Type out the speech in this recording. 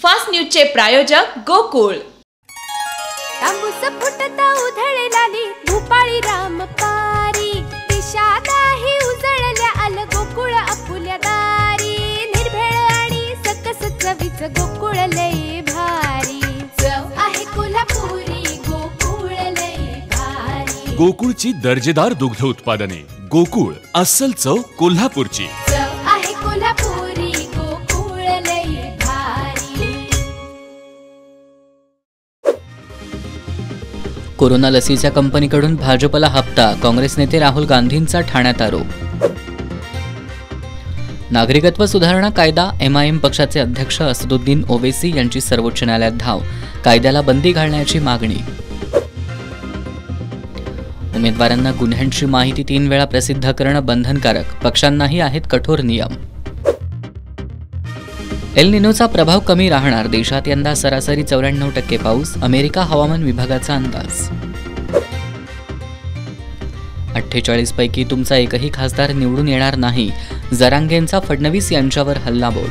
Fast न्यूजचे प्रायोजक गोकुळ। तांबूस फुटता उधळलाली भूपाळी रामपारी, दिशादाही उजळल्या आल गोकुळ आपुल्या दारी। निर्भेळ आणि सकस चवीच गोकुळ लय भारी, चव आहे कोल्हापुरी गोकुळ लय भारी। गोकुळची दर्जेदार दुग्ध उत्पादने, गोकुळ अस्सल चव कोल्हापूरची। चव आहे कोल्हापुरी गोकुळ लय भारी। कोरोना लसीच्या कंपनीकडून भाजपला हप्ता, काँग्रेस नेते राहुल गांधींचा ठाण्यात आरोप। नागरिकत्व सुधारणा कायदा, एमआयएम पक्षाचे अध्यक्ष असदुद्दीन ओवैसी यांची सर्वोच्च न्यायालयात धाव, कायद्याला बंदी घालण्याची मागणी। उमेदवारांना गुन्ह्यांची माहिती 3 वेळा प्रसिद्ध करणं बंधनकारक, पक्षांनाही आहेत कठोर नियम। एल निनोचा प्रभाव कमी राहणार, देशात यंदा सरासरी 94% पाऊस, अमेरिका हवामान विभागाचा अंदाज। 48 पैकी तुमचा एकही खासदार निवडून येणार नाही, जरांगेंचा फडणवीस यांच्यावर हल्लाबोल।